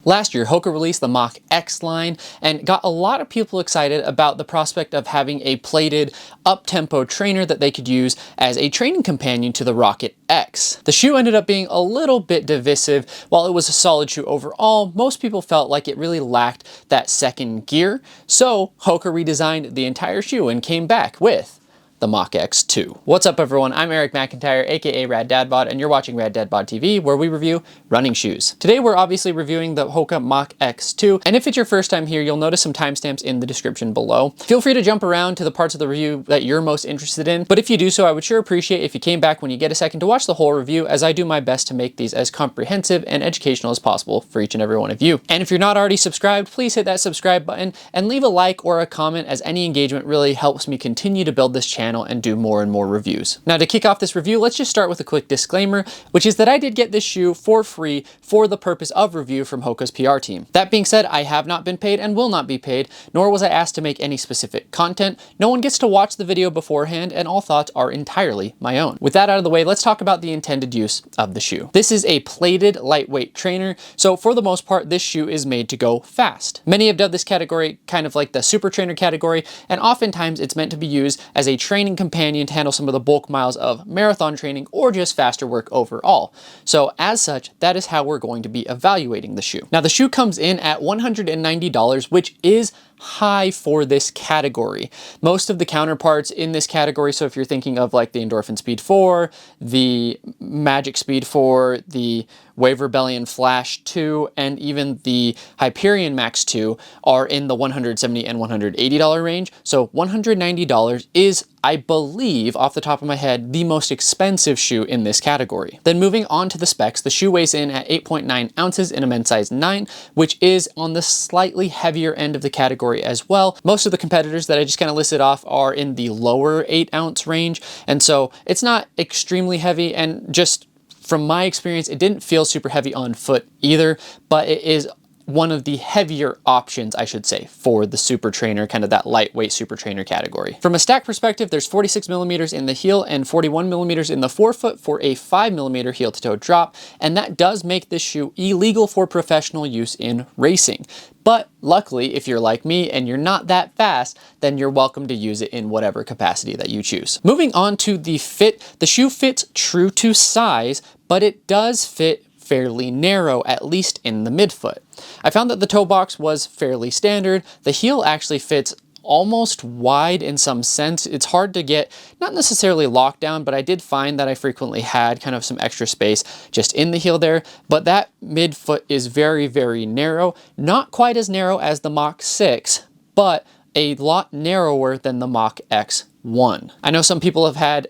Last year, Hoka released the Mach X line and got a lot of people excited about the prospect of having a plated up-tempo trainer that they could use as a training companion to the Rocket X. The shoe ended up being a little bit divisive. While it was a solid shoe overall, most people felt like it really lacked that second gear. So Hoka redesigned the entire shoe and came back with the Mach X 2. What's up everyone, I'm Eric McIntyre, aka Rad Dad Bod, and you're watching Rad Dad Bod TV, where we review running shoes. Today we're obviously reviewing the Hoka Mach X 2, and if it's your first time here, you'll notice some timestamps in the description below. Feel free to jump around to the parts of the review that you're most interested in, but if you do so, I would sure appreciate if you came back when you get a second to watch the whole review, as I do my best to make these as comprehensive and educational as possible for each and every one of you. And if you're not already subscribed, please hit that subscribe button and leave a like or a comment, as any engagement really helps me continue to build this channel and do more and more reviews. Now, to kick off this review, let's just start with a quick disclaimer, which is that I did get this shoe for free for the purpose of review from Hoka's PR team. That being said, I have not been paid and will not be paid, nor was I asked to make any specific content. No one gets to watch the video beforehand, and all thoughts are entirely my own. With that out of the way, let's talk about the intended use of the shoe. This is a plated lightweight trainer, so for the most part, this shoe is made to go fast. Many have dubbed this category kind of like the super trainer category, and oftentimes it's meant to be used as a training companion to handle some of the bulk miles of marathon training or just faster work overall. So as such, that is how we're going to be evaluating the shoe. Now, the shoe comes in at $190, which is high for this category. Most of the counterparts in this category, so if you're thinking of like the Endorphin Speed 4, the Magic Speed 4, the Wave Rebellion Flash 2, and even the Hyperion Max 2, are in the $170 and $180 range. So $190 is, I believe, off the top of my head, the most expensive shoe in this category. Then moving on to the specs, the shoe weighs in at 8.9 ounces in a men's size 9, which is on the slightly heavier end of the category as well. Most of the competitors that I just kind of listed off are in the lower 8-ounce range, and so it's not extremely heavy, and just from my experience, it didn't feel super heavy on foot either, but it is one of the heavier options, I should say, for the super trainer, kind of that lightweight super trainer category. From a stack perspective, there's 46 millimeters in the heel and 41 millimeters in the forefoot for a 5 millimeter heel to toe drop, and that does make this shoe illegal for professional use in racing. But luckily, if you're like me and you're not that fast, then you're welcome to use it in whatever capacity that you choose. Moving on to the fit, the shoe fits true to size, but it does fit fairly narrow, at least in the midfoot. I found that the toe box was fairly standard. The heel actually fits almost wide in some sense. It's hard to get, not necessarily locked down, but I did find that I frequently had kind of some extra space just in the heel there. But that midfoot is very, very narrow. Not quite as narrow as the Mach 6, but a lot narrower than the Mach X 1. I know some people have had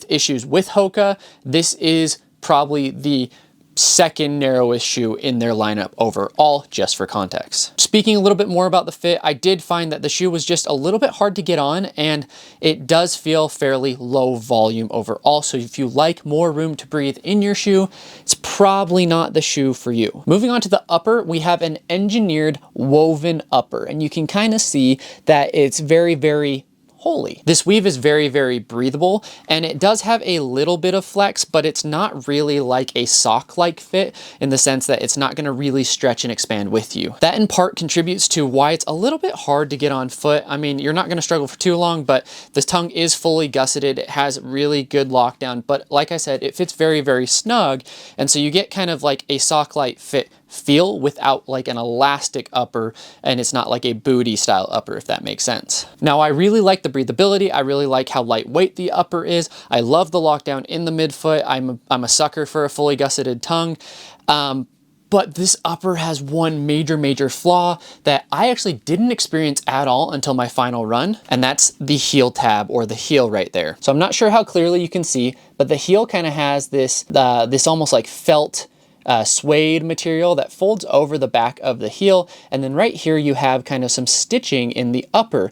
issues with Hoka. This is probably the second narrowest shoe in their lineup overall, just for context. Speaking a little bit more about the fit, I did find that the shoe was just a little bit hard to get on, and it does feel fairly low volume overall. So if you like more room to breathe in your shoe, it's probably not the shoe for you. Moving on to the upper, we have an engineered woven upper, and you can kind of see that it's very, very holy. This weave is very, very breathable, and it does have a little bit of flex, but it's not really like a sock-like fit in the sense that it's not going to really stretch and expand with you. That in part contributes to why it's a little bit hard to get on foot. I mean, you're not going to struggle for too long, but the tongue is fully gusseted. It has really good lockdown, but like I said, it fits very, very snug, and so you get kind of like a sock-like fit feel without like an elastic upper, and it's not like a booty style upper, if that makes sense. Now, I really like the breathability. I really like how lightweight the upper is. I love the lockdown in the midfoot. I'm a sucker for a fully gusseted tongue. But this upper has one major flaw that I actually didn't experience at all until my final run, and that's the heel tab, or the heel right there. So I'm not sure how clearly you can see, but the heel kind of has this almost like felt suede material that folds over the back of the heel, and then right here you have kind of some stitching in the upper.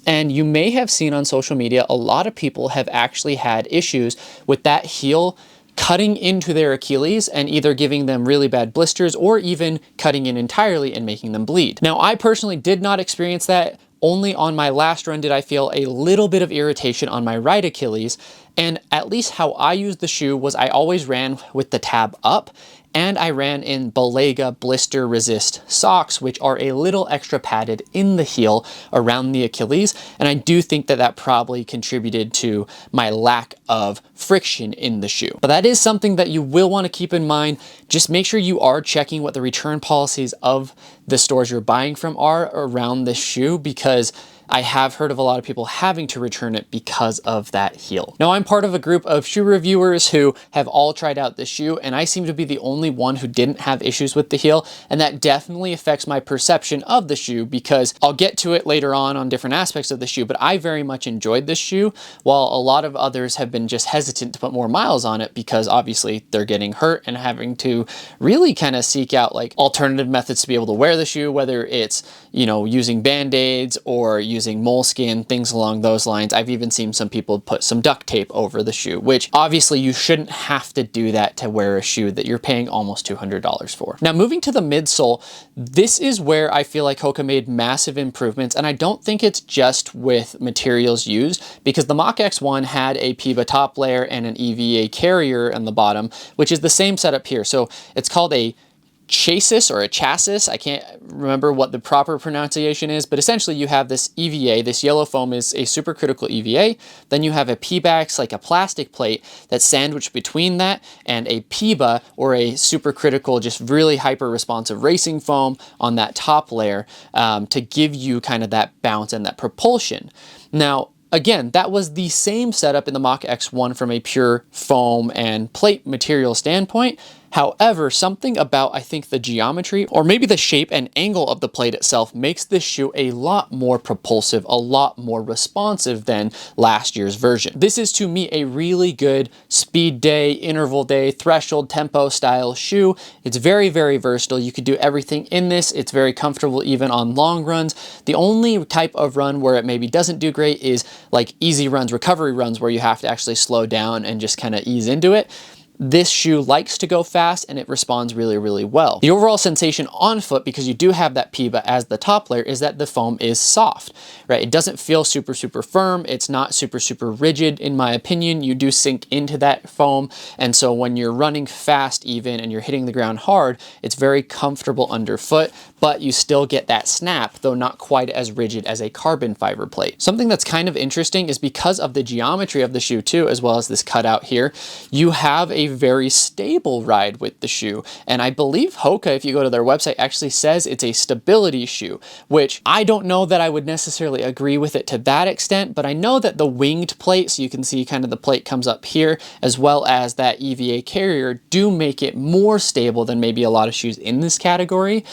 And you may have seen on social media, a lot of people have actually had issues with that heel cutting into their Achilles and either giving them really bad blisters or even cutting in entirely and making them bleed. Now, I personally did not experience that. Only on my last run did I feel a little bit of irritation on my right Achilles, and at least how I used the shoe was I always ran with the tab up, and I ran in Balega blister resist socks, which are a little extra padded in the heel around the Achilles, and I do think that that probably contributed to my lack of friction in the shoe. But that is something that you will want to keep in mind. Just make sure you are checking what the return policies of the stores you're buying from are around this shoe, because I have heard of a lot of people having to return it because of that heel. Now, I'm part of a group of shoe reviewers who have all tried out this shoe, and I seem to be the only one who didn't have issues with the heel, and that definitely affects my perception of the shoe, because I'll get to it later on different aspects of the shoe, but I very much enjoyed this shoe, while a lot of others have been just hesitant to put more miles on it because obviously they're getting hurt and having to really kind of seek out like alternative methods to be able to wear the shoe, whether it's, you know, using band-aids or using moleskin, things along those lines. I've even seen some people put some duct tape over the shoe, which obviously you shouldn't have to do that to wear a shoe that you're paying almost $200 for. Now, moving to the midsole, this is where I feel like Hoka made massive improvements, and I don't think it's just with materials used, because the Mach X one had a PEBA top layer and an EVA carrier on the bottom, which is the same setup here. So it's called a chassis or a chassis. I can't remember what the proper pronunciation is, but essentially you have this EVA, this yellow foam is a supercritical EVA. Then you have a pebax, like a plastic plate that's sandwiched between that, and a PEBA or a supercritical, just really hyper responsive racing foam on that top layer to give you kind of that bounce and that propulsion. Now, again, that was the same setup in the Mach X1 from a pure foam and plate material standpoint. However, something about, I think, the geometry or maybe the shape and angle of the plate itself makes this shoe a lot more propulsive, a lot more responsive than last year's version. This is, to me, a really good speed day, interval day, threshold tempo style shoe. It's very, very versatile. You could do everything in this. It's very comfortable even on long runs. The only type of run where it maybe doesn't do great is like easy runs, recovery runs, where you have to actually slow down and just kind of ease into it. This shoe likes to go fast and it responds really, really well. The overall sensation on foot, because you do have that PEBA as the top layer, is that the foam is soft, right? It doesn't feel super, super firm. It's not super, super rigid, in my opinion. You do sink into that foam. And so when you're running fast even and you're hitting the ground hard, it's very comfortable underfoot, but you still get that snap, though not quite as rigid as a carbon fiber plate. Something that's kind of interesting is because of the geometry of the shoe too, as well as this cutout here, you have a very stable ride with the shoe. And I believe Hoka, if you go to their website, actually says it's a stability shoe, which I don't know that I would necessarily agree with it to that extent, but I know that the winged plate, so you can see kind of the plate comes up here, as well as that EVA carrier, do make it more stable than maybe a lot of shoes in this category.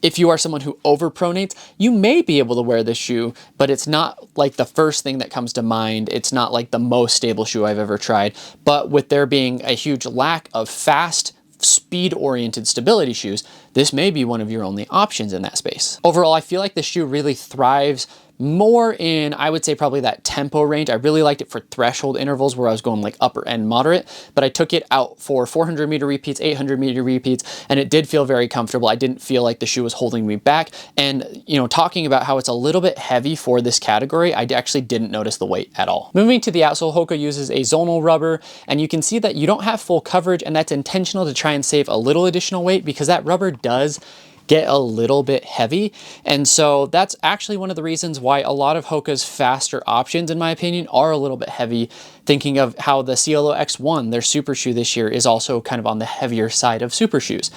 If you are someone who overpronates, you may be able to wear this shoe, but it's not like the first thing that comes to mind. It's not like the most stable shoe I've ever tried. But with there being a huge lack of fast, speed-oriented stability shoes, this may be one of your only options in that space. Overall, I feel like the shoe really thrives more in, I would say, probably that tempo range. I really liked it for threshold intervals where I was going like upper end moderate, but I took it out for 400 meter repeats, 800 meter repeats, and it did feel very comfortable. I didn't feel like the shoe was holding me back. And, you know, talking about how it's a little bit heavy for this category, I actually didn't notice the weight at all. Moving to the outsole, Hoka uses a zonal rubber, and you can see that you don't have full coverage, and that's intentional to try and save a little additional weight, because that rubber does get a little bit heavy. And so that's actually one of the reasons why a lot of Hoka's faster options, in my opinion, are a little bit heavy. Thinking of how the CLO X1, their super shoe this year, is also kind of on the heavier side of super shoes.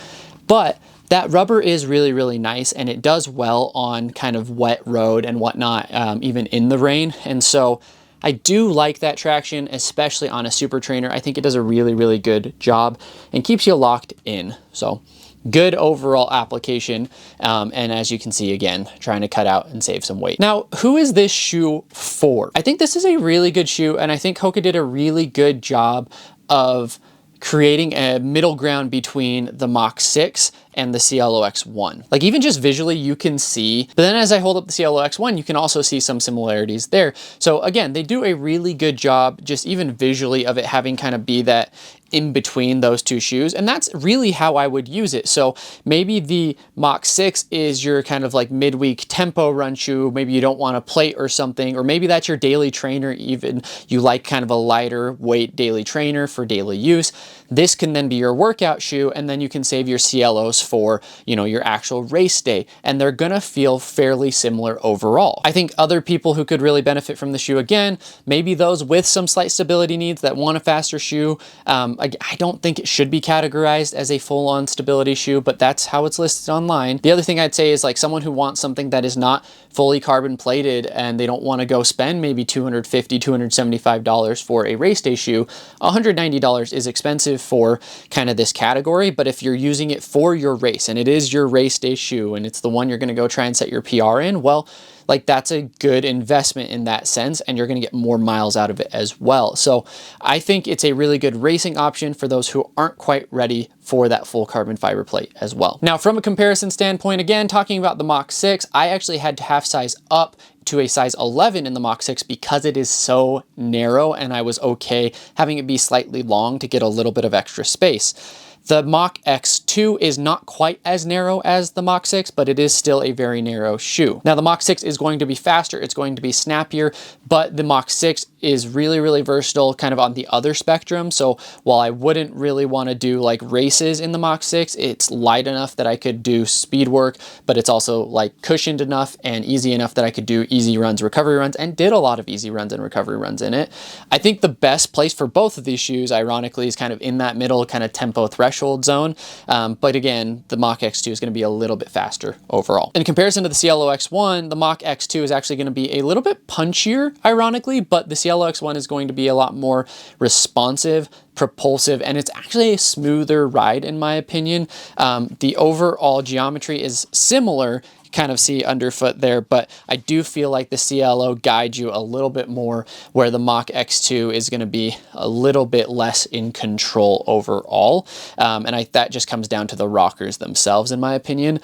But that rubber is really, really nice, and it does well on kind of wet road and whatnot, even in the rain. And so I do like that traction, especially on a super trainer. I think it does a really, really good job and keeps you locked in. So good overall application, and as you can see, again, trying to cut out and save some weight. Now, who is this shoe for? I think this is a really good shoe, and I think Hoka did a really good job of creating a middle ground between the Mach 6 and the Cielo X1. Like even just visually you can see, but then as I hold up the Cielo X1, you can also see some similarities there. So again, they do a really good job just even visually of it having kind of be that in between those two shoes. And that's really how I would use it. So maybe the Mach 6 is your kind of like midweek tempo run shoe. Maybe you don't want a plate or something, or maybe that's your daily trainer. Even you like kind of a lighter weight daily trainer for daily use. This can then be your workout shoe, and then you can save your Cielos for, you know, your actual race day. And they're gonna feel fairly similar overall. I think other people who could really benefit from the shoe, again, maybe those with some slight stability needs that want a faster shoe. I don't think it should be categorized as a full-on stability shoe, but that's how it's listed online. The other thing I'd say is like someone who wants something that is not fully carbon plated and they don't want to go spend maybe $250, $275 for a race day shoe. $190 is expensive for kind of this category, but if you're using it for your race and it is your race day shoe and it's the one you're going to go try and set your PR in, well, like that's a good investment in that sense, and you're going to get more miles out of it as well. So I think it's a really good racing option for those who aren't quite ready for that full carbon fiber plate as well. Now, from a comparison standpoint, again, talking about the Mach 6, I actually had to half size up to a size 11 in the Mach 6 because it is so narrow, and I was okay having it be slightly long to get a little bit of extra space. The Mach X2 is not quite as narrow as the Mach 6, but it is still a very narrow shoe. Now the Mach 6 is going to be faster, it's going to be snappier, but the Mach 6 is really, really versatile kind of on the other spectrum. So while I wouldn't really want to do like races in the Mach 6, it's light enough that I could do speed work, but it's also like cushioned enough and easy enough that I could do easy runs, recovery runs, and did a lot of easy runs and recovery runs in it. I think the best place for both of these shoes, ironically, is kind of in that middle kind of tempo threshold zone. But again, the Mach X2 is going to be a little bit faster overall. In comparison to the Cielo X1, the Mach X2 is actually going to be a little bit punchier, ironically, but the Cielo X1 is going to be a lot more responsive, propulsive, and it's actually a smoother ride in my opinion. The overall geometry is similar, kind of see underfoot there, but I do feel like the Cielo guides you a little bit more, where the Mach X2 is going to be a little bit less in control overall. And that just comes down to the rockers themselves, in my opinion.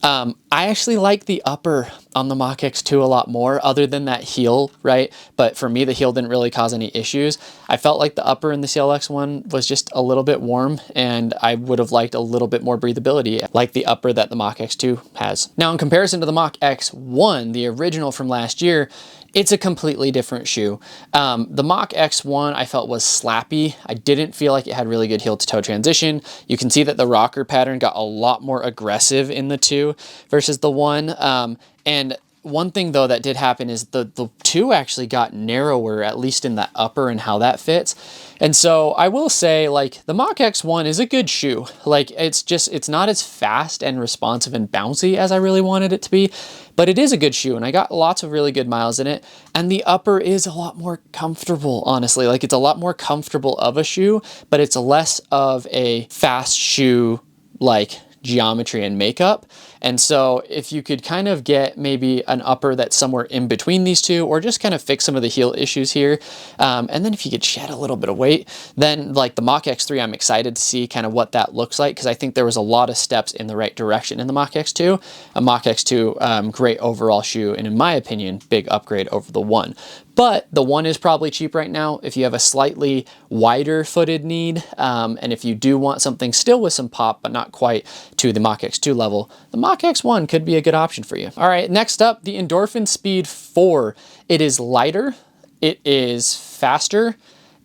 I actually like the upper on the Mach X2 a lot more, other than that heel, right? But for me, the heel didn't really cause any issues. I felt like the upper in the Cielo X1 was just a little bit warm, and I would have liked a little bit more breathability, like the upper that the Mach X2 has. Now, in comparison to the Mach X1, the original from last year, it's a completely different shoe. The Mach X1 I felt was slappy. I didn't feel like it had really good heel to toe transition. You can see that the rocker pattern got a lot more aggressive in the 2 versus the 1. And one thing though that did happen is the 2 actually got narrower, at least in the upper and how that fits. And so I will say, like, the Mach X1 is a good shoe. Like, it's not as fast and responsive and bouncy as I really wanted it to be, but it is a good shoe, and I got lots of really good miles in it. And the upper is a lot more comfortable, honestly. Like, it's a lot more comfortable of a shoe, but it's less of a fast shoe, like, geometry and makeup. And so if you could kind of get maybe an upper that's somewhere in between these two, or just kind of fix some of the heel issues here, and then if you could shed a little bit of weight, then like the Mach X3, I'm excited to see kind of what that looks like, because I think there was a lot of steps in the right direction in the Mach X2. A Mach X2, great overall shoe, and in my opinion, big upgrade over the 1. But the 1 is probably cheap right now if you have a slightly wider footed need, and if you do want something still with some pop, but not quite to the Mach X2 level, the Mach X1 could be a good option for you. All right, next up, the Endorphin Speed 4. It is lighter, it is faster,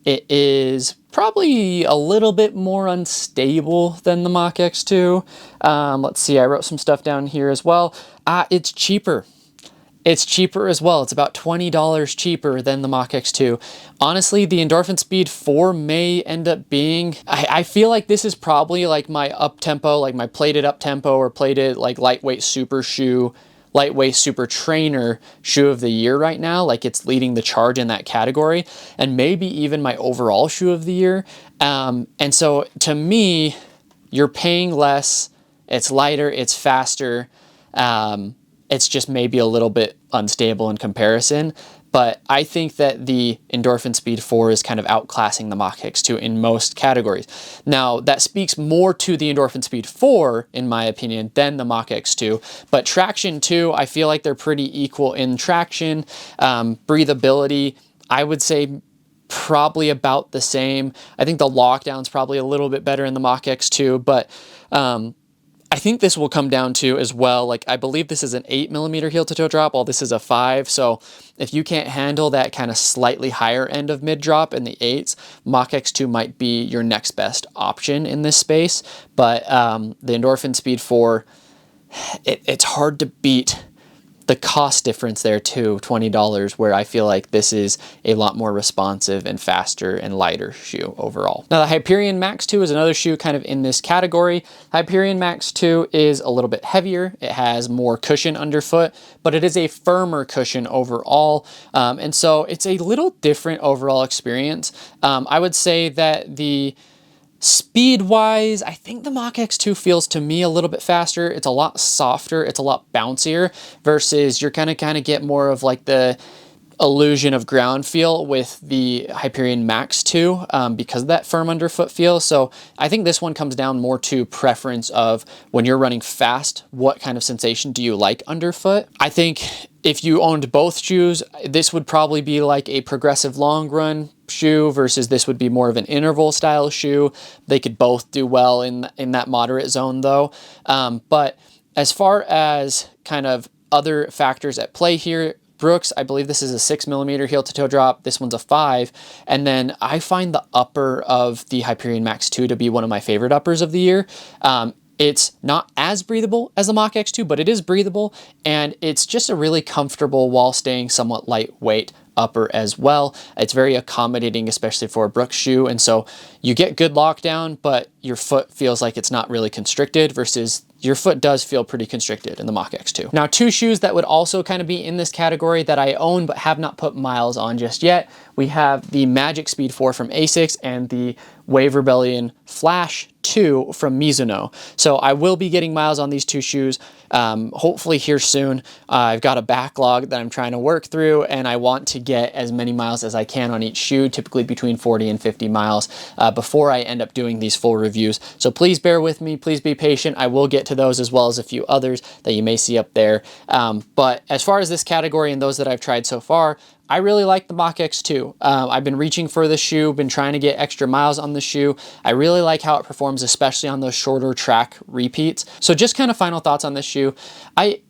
it is probably a little bit more unstable than the Mach X2. Let's see, I wrote some stuff down here as well. It's cheaper. It's cheaper as well. It's about $20 cheaper than the Mach X2. Honestly, the Endorphin Speed 4 may end up being, I feel like this is probably like my up-tempo, like my plated up-tempo or plated like lightweight super shoe, lightweight super trainer shoe of the year right now. Like, it's leading the charge in that category, and maybe even my overall shoe of the year. And so to me, you're paying less, it's lighter, it's faster, it's just maybe a little bit unstable in comparison, but I think that the Endorphin Speed 4 is kind of outclassing the Mach X2 in most categories. Now, that speaks more to the Endorphin Speed 4, in my opinion, than the Mach X2, but traction too, I feel like they're pretty equal in traction. Breathability, I would say probably about the same. I think the lockdown's probably a little bit better in the Mach X2, but I think this will come down to as well, like I believe this is an 8mm heel to toe drop, while this is a 5. So if you can't handle that kind of slightly higher end of mid drop in the 8s, Mach X2 might be your next best option in this space. But the Endorphin Speed 4, it's hard to beat the cost difference there too, $20, where I feel like this is a lot more responsive and faster and lighter shoe overall. Now the Hyperion Max 2 is another shoe kind of in this category. Hyperion Max 2 is a little bit heavier. It has more cushion underfoot, but it is a firmer cushion overall. And so it's a little different overall experience. I would say that the speed-wise, I think the Mach X2 feels to me a little bit faster. It's a lot softer, it's a lot bouncier, versus you're gonna kind of get more of like the illusion of ground feel with the Hyperion Max 2 because of that firm underfoot feel. So I think this one comes down more to preference of when you're running fast, what kind of sensation do you like underfoot? I think if you owned both shoes, this would probably be like a progressive long run shoe versus this would be more of an interval style shoe. They could both do well in that moderate zone though. But as far as kind of other factors at play here, Brooks, I believe this is a 6mm heel to toe drop. This one's a 5. And then I find the upper of the Hyperion Max 2 to be one of my favorite uppers of the year. It's not as breathable as the Mach X2, but it is breathable, and it's just a really comfortable while staying somewhat lightweight upper as well. It's very accommodating, especially for a Brooks shoe, and so you get good lockdown, but your foot feels like it's not really constricted, versus your foot does feel pretty constricted in the Mach X2. Now, two shoes that would also kind of be in this category that I own but have not put miles on just yet. We have the Magic Speed 4 from Asics and the Wave Rebellion Flash 2 from Mizuno. So I will be getting miles on these two shoes, hopefully here soon. I've got a backlog that I'm trying to work through, and I want to get as many miles as I can on each shoe, typically between 40 and 50 miles, before I end up doing these full reviews. So please bear with me, please be patient. I will get to those as well as a few others that you may see up there. But as far as this category and those that I've tried so far, I really like the Mach X2. I've been reaching for the shoe, been trying to get extra miles on the shoe. I really like how it performs, especially on those shorter track repeats. So just kind of final thoughts on this shoe. I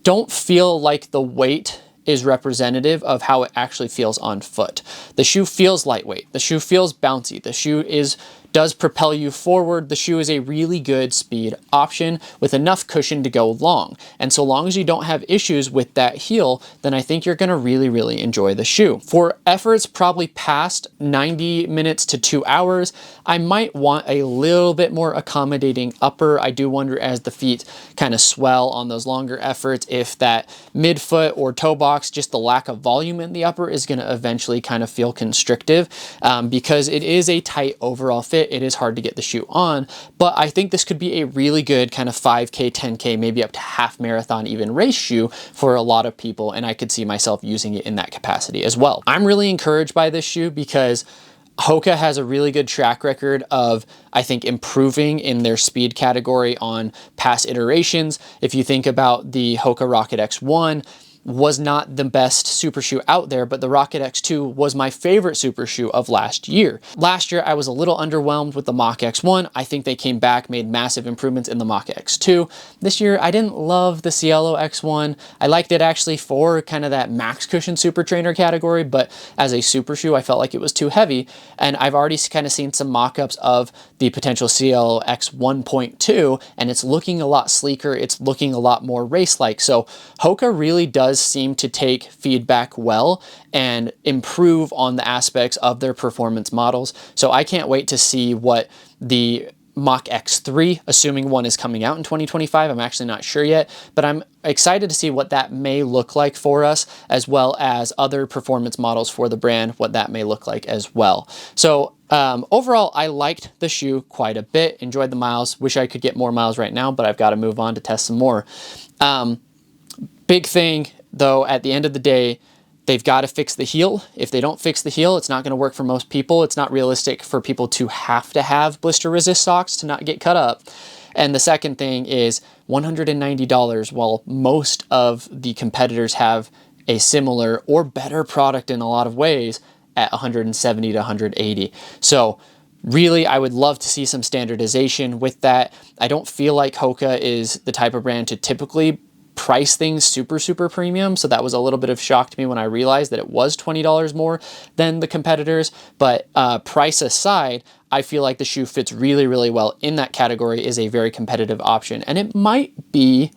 don't feel like the weight is representative of how it actually feels on foot. The shoe feels lightweight. The shoe feels bouncy. The shoe does propel you forward. The shoe is a really good speed option with enough cushion to go long. And so long as you don't have issues with that heel, then I think you're gonna really, really enjoy the shoe. For efforts probably past 90 minutes to 2 hours, I might want a little bit more accommodating upper. I do wonder, as the feet kind of swell on those longer efforts, if that midfoot or toe box, just the lack of volume in the upper, is gonna eventually kind of feel constrictive, because it is a tight overall fit. It is hard to get the shoe on, but I think this could be a really good kind of 5K, 10K, maybe up to half marathon even race shoe for a lot of people, and I could see myself using it in that capacity as well. I'm really encouraged by this shoe because Hoka has a really good track record of, I think, improving in their speed category on past iterations. If you think about the Hoka Rocket X1, was not the best super shoe out there, but the Rocket X2 was my favorite super shoe of last year. Last year, I was a little underwhelmed with the Mach X1. I think they came back, made massive improvements in the Mach X2. This year, I didn't love the Cielo X1. I liked it actually for kind of that max cushion super trainer category, but as a super shoe, I felt like it was too heavy. And I've already kind of seen some mock-ups of the potential Cielo X 1.2, and it's looking a lot sleeker. It's looking a lot more race-like. So Hoka really does seem to take feedback well and improve on the aspects of their performance models. So I can't wait to see what the Mach X3, assuming one is coming out in 2025, I'm actually not sure yet, but I'm excited to see what that may look like for us, as well as other performance models for the brand, what that may look like as well. So overall, I liked the shoe quite a bit, enjoyed the miles, wish I could get more miles right now, but I've got to move on to test some more. Big thing though, at the end of the day, They've got to fix the heel. If they don't fix the heel, it's not going to work for most people. It's not realistic for people to have blister resist socks to not get cut up. And the second thing is $190, while most of the competitors have a similar or better product in a lot of ways at $170 to $180. So really, I would love to see some standardization with that. I don't feel like Hoka is the type of brand to typically price things super premium, so that was a little bit of shock to me when I realized that it was $20 more than the competitors. But price aside, I feel like the shoe fits really well in that category, is a very competitive option, and it might be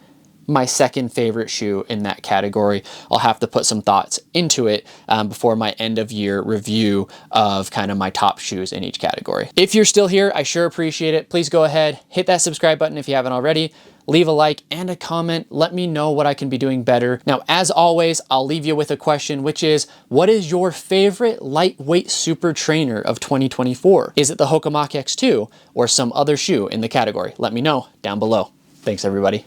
my second favorite shoe in that category. I'll have to put some thoughts into it before my end of year review of kind of my top shoes in each category. If you're still here, I sure appreciate it. Please go ahead, hit that subscribe button if you haven't already. Leave a like and a comment. Let me know what I can be doing better. Now, as always, I'll leave you with a question, which is, what is your favorite lightweight super trainer of 2024? Is it the Hoka Mach X2 or some other shoe in the category? Let me know down below. Thanks, everybody.